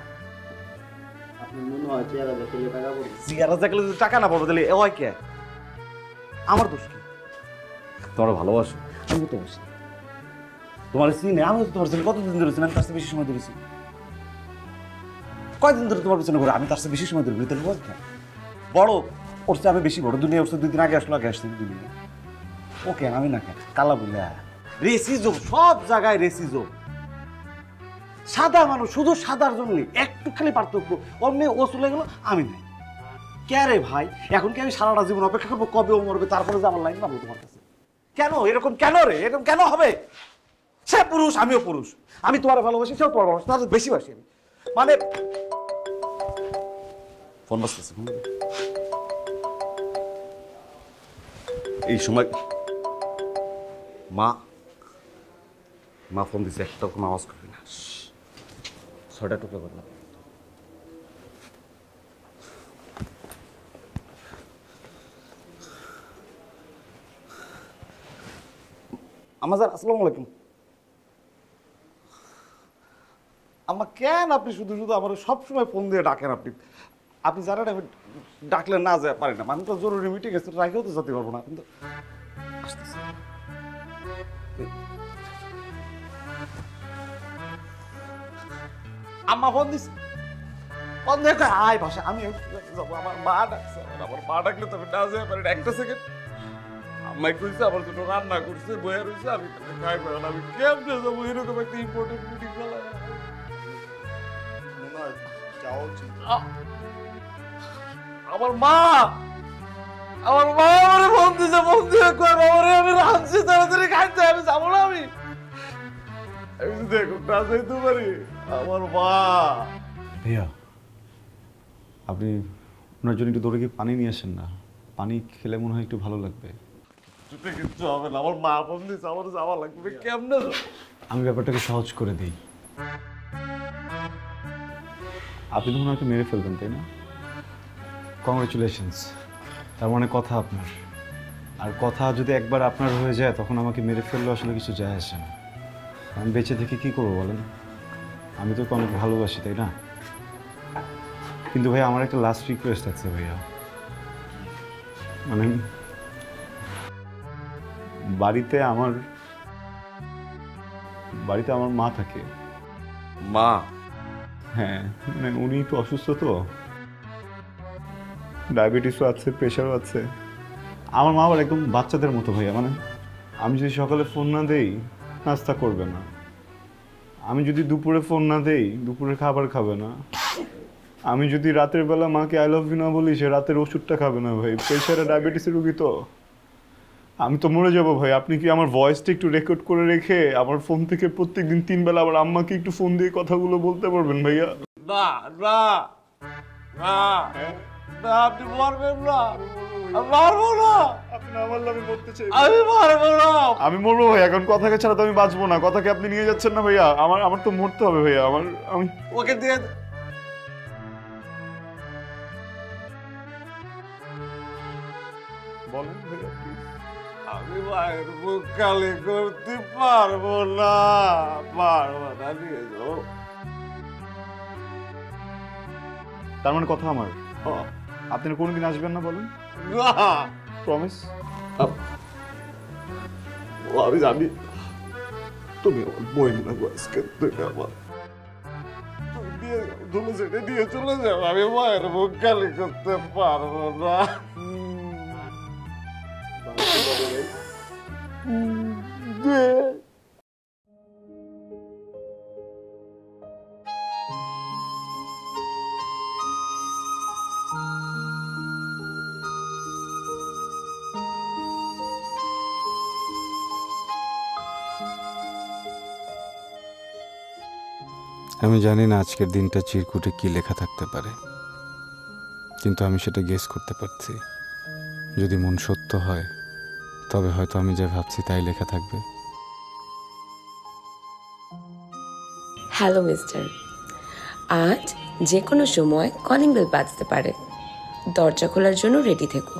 আপনার মনে হয় চেহারা দেখলে টাকা পড়বে? সিগারা দেখলে যদি টাকা না পড়বো তাহলে এ হয় কে? আমার দোষ কি? তোমার ভালোবাসো, আমি তো বসি তোমার চিনে, আমি তো তোমার ছেলে কতদিন ধরেছি, আমি তার চেয়ে বেশি সময় ধরেছি। কয়দিন ধরে তোমার পিছনে ঘুরে, আমি তার চেয়ে বেশি সময় ধরে ঘুরি, তাহলে বল কেন? বড় ওরছে আমি বেশি বড়, দুনিয়া উঠছে 2 দিন আগে আসলো, আগে আসছে 2 দিন। ও কেন আমি না কেন? কালা বলে রেসিজম, সব জায়গায় রেসিজম। সাদা মানুষ শুধু সাদার জন্য একটু খালি পার্থক্য, অমনি ও চলে গেল আমি নাই। কে রে ভাই, এখন কি আমি সারাটা জীবন অপেক্ষা করবো কবে ও মরবে তারপরে যে আমার লাইন পাবো তোমার কাছে? কেন এরকম, কেন রে এরকম কেন হবে? সে পুরুষ আমিও পুরুষ, আমি তোমার ভালোবাসি সেও তোমার ভালোবাসি, তার বেশি বাসি আমি। মানে ফোন বাজতেছে, এই সময় মা মা ফোন দিচ্ছে, একটা কোনো আওয়াজ করবি না, 6টা টুকরো করলাম। আমাজান আসসালামু আলাইকুম। আম্মা কেন আপনি শুধু শুধু আমার সবসময় ফোন দিয়ে ডাকেন? আপনি আপনি জানেন আমি ডাকলে না যায় পারি না, আমি তো জরুরি মিটিং আছে, রাখেও তো যেতে পারবো না, কিন্তু আসতেছি। আম্মা ফোন দিচ্ছে, ফোন দিয়ে আয় ভাষা, আমি যাবো, আমার মা ডাকছে, আমার মা ডাকলে তো আমি না যেতে পারি না। একটা সেকেন্ড, আম্মাই কইছে আমার জন্য রান্না করছে, বইয়া রয়েছে, আমি খাই পাই না, আমি কেমনে যাবো এরকম একটা ইম্পর্টেন্ট মিটিং চালায়? মনে হয় যাওয়া উচিত। আমার মা আমারে ফোন দিছে, ফোন দিয়ে কয় বাবারে আমি রাঁধছি, তাড়াতাড়ি খাইতে, আমি যাবো না, আমি দেখো না যাইতে পারি। আমার মা। ভাইয়া আপনি ওনার জন্য একটু দৌড়ে গিয়ে পানি নিয়ে আসেন না, পানি খেলে মনে হয় একটু ভালো লাগবে। চুপে কিচ্ছু হবে না, আমার মা ফোন দিছে, আমার যাওয়া লাগবে, কেমনে? আমি ব্যাপারটাকে সহজ করে দিই। আপনি তো ওনাকে মেরে ফেলবেন তাই না? কংগ্রেচুলেশনস, তার মানে কথা আপনার। আর কথা যদি একবার আপনার হয়ে যায় তখন আমাকে মেরে ফেললে আসলে কিছু যায় আসে না। আমি বেঁচে থেকে কি করবো বলেন? আমি তো অনেক ভালোবাসি তাই না? কিন্তু ভাইয়া আমার একটা লাস্ট রিকোয়েস্ট আছে ভাইয়া, মানে বাড়িতে আমার মা থাকে। মা? হ্যাঁ, মানে উনি একটু অসুস্থ তো, ডায়াবেটিসও আছে, প্রেশারও আছে। আমার মা আবার একদম বাচ্চাদের মতো ভাইয়া, মানে আমি যদি সকালে ফোন না দেই নাস্তা করবে না, আমি যদি দুপুরে ফোন না দেই দুপুরে খাবার খাবে না, আমি যদি রাতের বেলা মাকে আই লাভ ইউ না বলি সে রাতের ওষুধটা খাবে না ভাই। প্রেশারে ডায়াবেটিসের রুগী তো, আমি তো মরে যাবো ভাই। আপনি কি আমার ভয়েসটা একটু রেকর্ড করে রেখে আমার ফোন থেকে প্রত্যেকদিন 3 বেলা আবার আম্মাকে একটু ফোন দিয়ে কথাগুলো বলতে পারবেন ভাইয়া? না না না না, আপনি মারবেন না, মারবো না, আপনি না মারলে আমি মরতে চাই। আমি মারবো না, আমি মরবো ভাই, এখন কথাকে ছাড়া তো আমি বাঁচবো না। কথাকে আপনি নিয়ে যাচ্ছেন না ভাইয়া, আমার তো মরতে হবে ভাইয়া। আমি ওকে দিয়ে বলেন ভাইয়া প্লিজ। আমি মায়ের মুখ কালি করতে পারবো না, পারবো না, নিয়ে যাও। তার মানে কথা আমার, আপনি কোনোদিন আসবেন না বলেন? না, প্রমিস? আমি জানি তুমি আমার বই না, আজকে তুমি আমার, তুমি নিয়ে যাও। ধুলো ছেটে দিয়ে চলে যাও, আমি মায়ের মুখ খালি করতে পারবো না। আমি জানি না আজকের দিনটা চিরকুটে কি লেখা থাকতে পারে, কিন্তু আমি সেটা গেস করতে পারছি। যদি মন সত্য হয় তবে হয়তো আমি যা ভাবছি তাই লেখা থাকবে। হ্যালো মিস্টার, আজ যে কোনো সময় কলিং বেল বাজতে পারে, দরজা খোলার জন্য রেডি থেকো।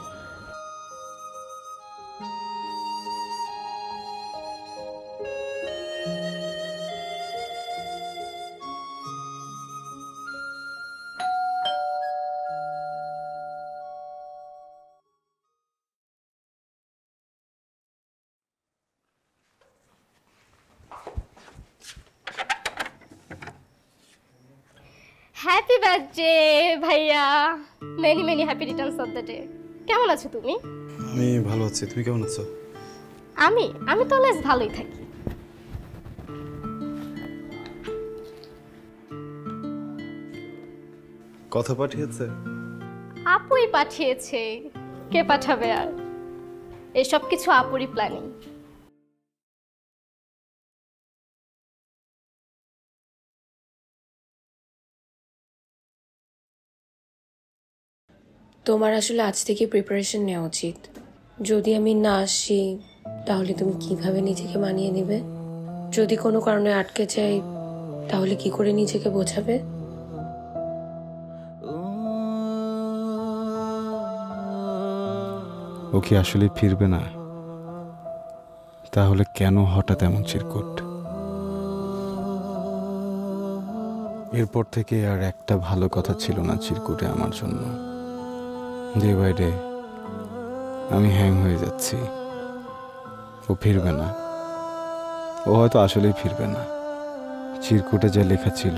হ্যাপি বার্থডে ভাইয়া, many many happy Returns of the day. কেমন আছো তুমি? আমি ভালো আছি, তুমি কেমন আছো? আমি আমি তো অলওয়েজ ভালোই থাকি। কথা পাঠিয়েছে? আপুই পাঠিয়েছে, কে পাঠাবে আর? এসব কিছু আপুরই প্ল্যানিং। তোমার আসলে আজ থেকে প্রিপারেশন নেওয়া উচিত। যদি আমি না আসি তাহলে তুমি কিভাবে নিজেকে মানিয়ে নেবে? যদি কোনো কারণে আটকে যাই তাহলে কি করে নিজেকে বোঝাবে? ও কি আসলে ফিরবে না? তাহলে কেন হঠাৎ এমন চিরকুট? এরপর থেকে আর একটা ভালো কথা ছিল না চিরকুটে আমার জন্য। ডে বাই ডে আমি হ্যাং হয়ে যাচ্ছি। ও ফিরবে না, ও হয়তো আসলেই ফিরবে না। চিরকুটে যা লেখা ছিল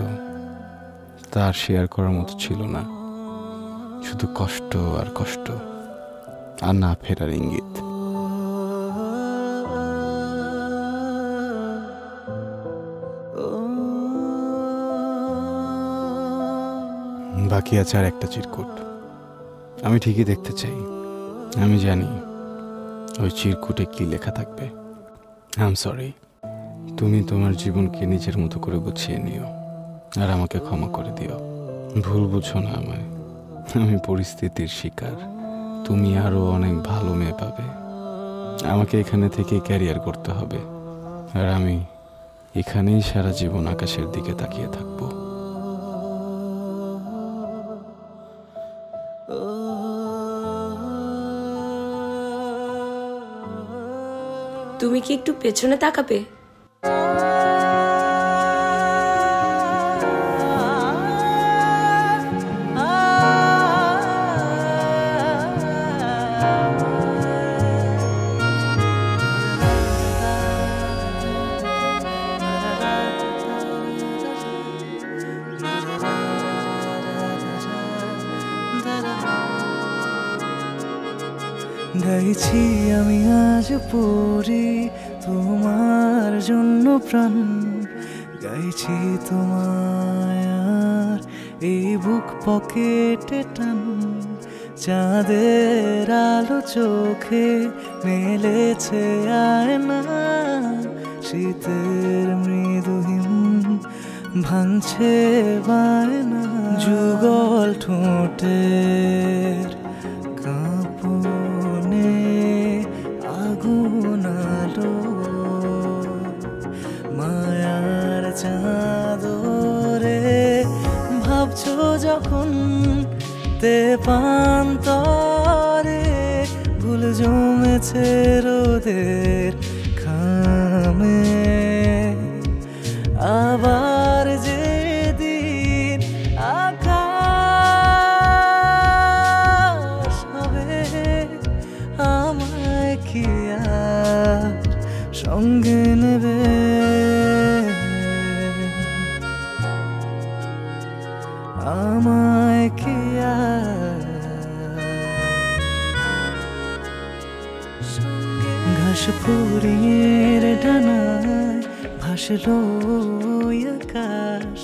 তা আর শেয়ার করার মতো ছিল না, শুধু কষ্ট আর কষ্ট, আর না ফেরার ইঙ্গিত। বাকি আছে আর একটা চিরকুট। আমি ঠিকই দেখতে চাই। আমি জানি ওই চিরকুটে কি লেখা থাকবে। I am sorry. তুমি তোমার জীবনকে নিজের মতো করে গুছিয়ে নিও, আর আমাকে ক্ষমা করে দিও। ভুল বুঝো না আমায়। আমি পরিস্থিতির শিকার। তুমি আরো অনেক ভালো মেয়ে পাবে। আমাকে এখানে থেকে ক্যারিয়ার করতে হবে, আর আমি এখানেই সারা জীবন আকাশের দিকে তাকিয়ে থাকবো। তুমি কি একটু পেছনে তাকাবে? গাইছি আমি আজ পড়ি তোমার জন্য প্রাণ, গাইছি তোমায় আর এই বুক পকেটে টান। চাঁদের আলো চোখে মেলেছে আয়না, শীতের মৃদুহীন ভাঙছে বায়না। যুগল ঠোঁটের কাঁপনে আগুন আলো, মায়ার চাদরে ভাবছো যখন তেপান্তরে। ভুল জমেছে রোদের খামে, আবার যেদিন আকাশ হবে আমায় কি আর সঙ্গে নেবে? ফুলের ডানায় ভাসলো আকাশ,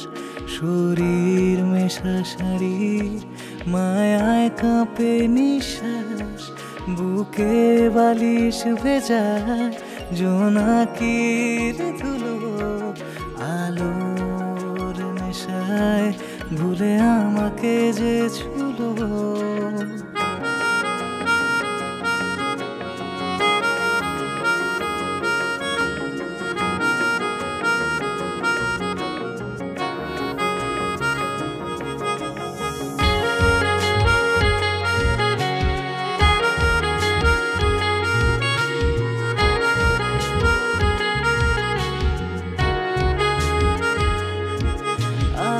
শরীর মেশা শাড়ির মায়ায় কাঁপে নিঃশ্বাস, বুকে বালিশ ভেজায় জোনাকির ধুলো, আলোর নেশায় ভুলে আমাকে যে ছুলো।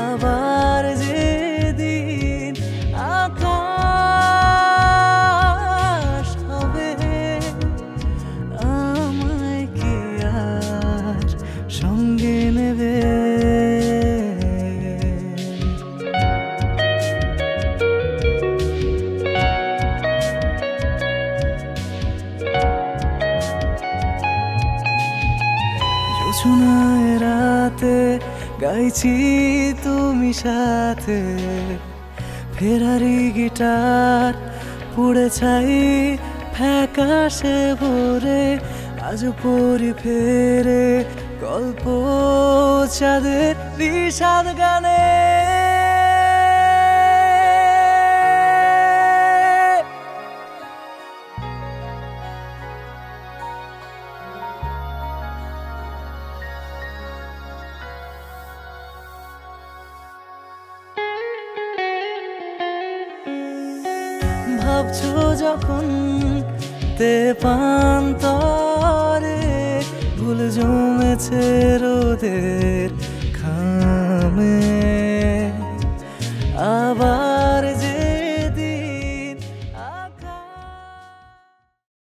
আবার যেদিন আকাশ হবে, আমায় কি আর সঙ্গে নেবে? জোছনায় রাতে গাইছি তুমি সাথে, ফেরারি গিটার পুড়ে ছাই ফ্যাকাশে ভোরে, আজ পরি ফেরে গল্প চাঁদের বিষাদ গানে। ভাবছো যখন তেপান্তরে, ভুল জমেছে রোদের খামে,